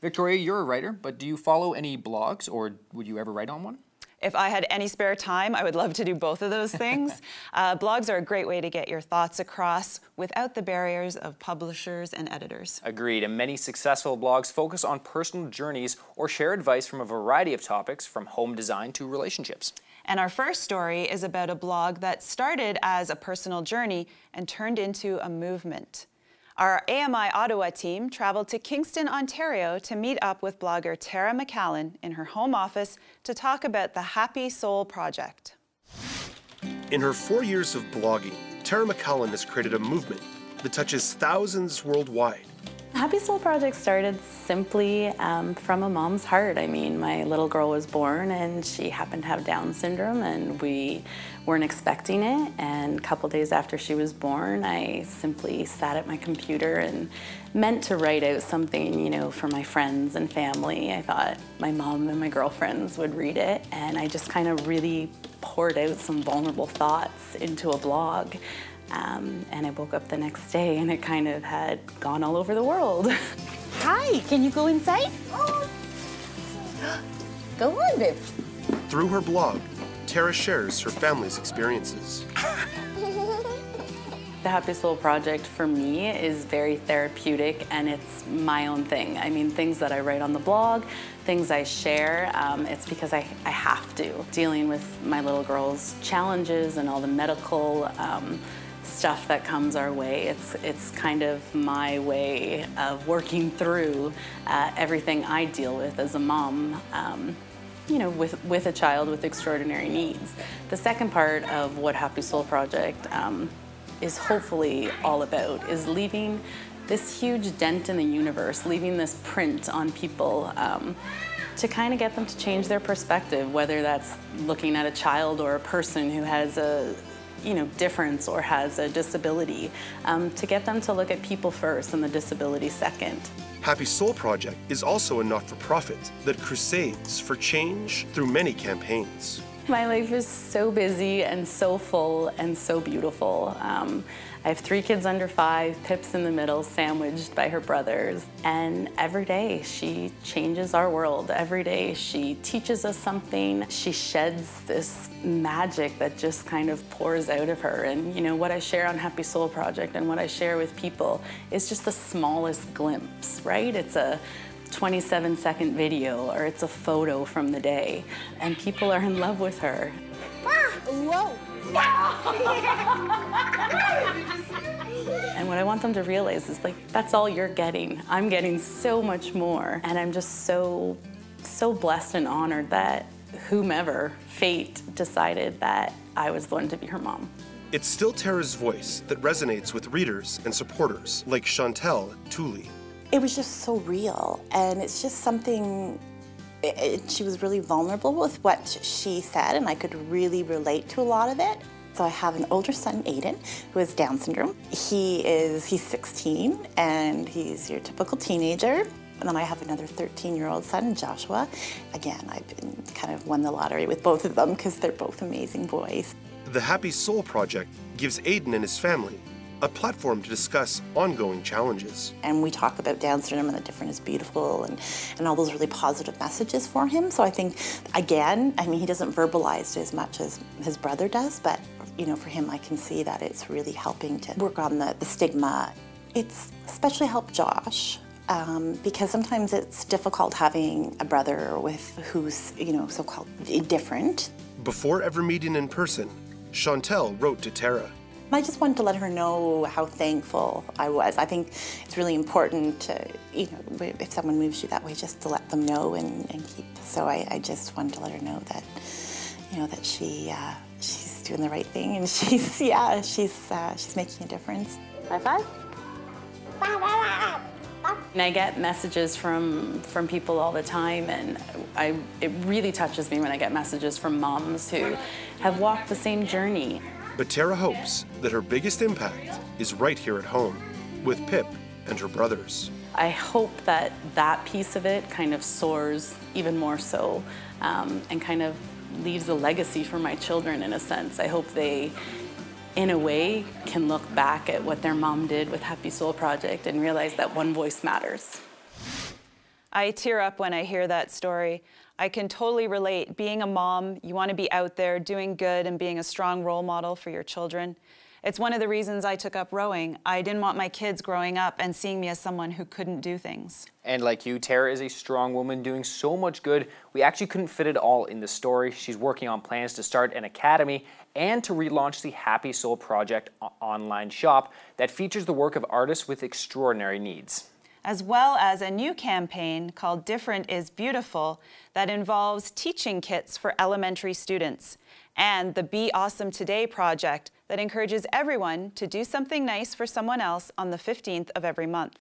Victoria, you're a writer, but do you follow any blogs, or would you ever write on one? If I had any spare time, I would love to do both of those things. Blogs are a great way to get your thoughts across without the barriers of publishers and editors. Agreed, and many successful blogs focus on personal journeys or share advice from a variety of topics, from home design to relationships. And our first story is about a blog that started as a personal journey and turned into a movement. Our AMI Ottawa team traveled to Kingston, Ontario to meet up with blogger Tara McCallan in her home office to talk about the Happy Soul Project. In her 4 years of blogging, Tara McCallan has created a movement that touches thousands worldwide. Happy Soul Project started simply from a mom's heart. I mean, my little girl was born and she happened to have Down syndrome, and we weren't expecting it. And a couple days after she was born, I simply sat at my computer and meant to write out something, you know, for my friends and family. I thought my mom and my girlfriends would read it, and I just kind of really poured out some vulnerable thoughts into a blog. And I woke up the next day and it kind of had gone all over the world. Hi, can you go inside? Go on, babe. Through her blog, Tara shares her family's experiences. The Happy Soul Project for me is very therapeutic, and it's my own thing. I mean, things that I write on the blog, things I share, it's because I have to. Dealing with my little girl's challenges and all the medical stuff that comes our way, it's kind of my way of working through everything I deal with as a mom, you know, with a child with extraordinary needs. The second part of what Happy Soul Project is hopefully all about is leaving this huge dent in the universe, leaving this print on people to kind of get them to change their perspective, whether that's looking at a child or a person who has a difference or has a disability, to get them to look at people first and the disability second. Happy Soul Project is also a not-for-profit that crusades for change through many campaigns. My life is so busy and so full and so beautiful. I have 3 kids under 5, Pip's in the middle, sandwiched by her brothers. And every day she changes our world. Every day she teaches us something. She sheds this magic that just kind of pours out of her. And you know, what I share on Happy Soul Project and what I share with people is just the smallest glimpse, right? It's a 27-second video, or it's a photo from the day, and people are in love with her. Whoa. And what I want them to realize is, like, that's all you're getting. I'm getting so much more, and I'm just so blessed and honored that whomever, fate, decided that I was the one to be her mom. It's still Tara's voice that resonates with readers and supporters like Chantel Tooley. It was just so real, and it's just something, she was really vulnerable with what she said, and I could really relate to a lot of it. So I have an older son, Aiden, who has Down syndrome. He's 16, and he's your typical teenager. And then I have another 13-year-old son, Joshua. Again, I've been kind of won the lottery with both of them because they're both amazing boys. The Happy Soul Project gives Aiden and his family a platform to discuss ongoing challenges. And we talk about Down syndrome and the different is beautiful and all those really positive messages for him. So I think, again, I mean, he doesn't verbalize it as much as his brother does, but you know, for him, I can see that it's really helping to work on the stigma. It's especially helped Josh, because sometimes it's difficult having a brother who's, you know, so-called different. Before ever meeting in person, Chantel wrote to Tara. I just wanted to let her know how thankful I was. I think it's really important to, you know, if someone moves you that way, just to let them know and keep. So I just wanted to let her know that, you know, that she's doing the right thing, and she's making a difference. High five. And I get messages from people all the time, and it really touches me when I get messages from moms who have walked the same journey. But Tara hopes that her biggest impact is right here at home, with Pip and her brothers. I hope that that piece of it kind of soars even more so, and kind of leaves a legacy for my children in a sense. I hope they, in a way, can look back at what their mom did with Happy Soul Project and realize that one voice matters. I tear up when I hear that story. I can totally relate. Being a mom, you want to be out there doing good and being a strong role model for your children. It's one of the reasons I took up rowing. I didn't want my kids growing up and seeing me as someone who couldn't do things. And like you, Tara is a strong woman doing so much good. We actually couldn't fit it all in the story. She's working on plans to start an academy and to relaunch the Happy Soul Project online shop that features the work of artists with extraordinary needs. As well as a new campaign called Different is Beautiful that involves teaching kits for elementary students, and the Be Awesome Today project that encourages everyone to do something nice for someone else on the 15th of every month.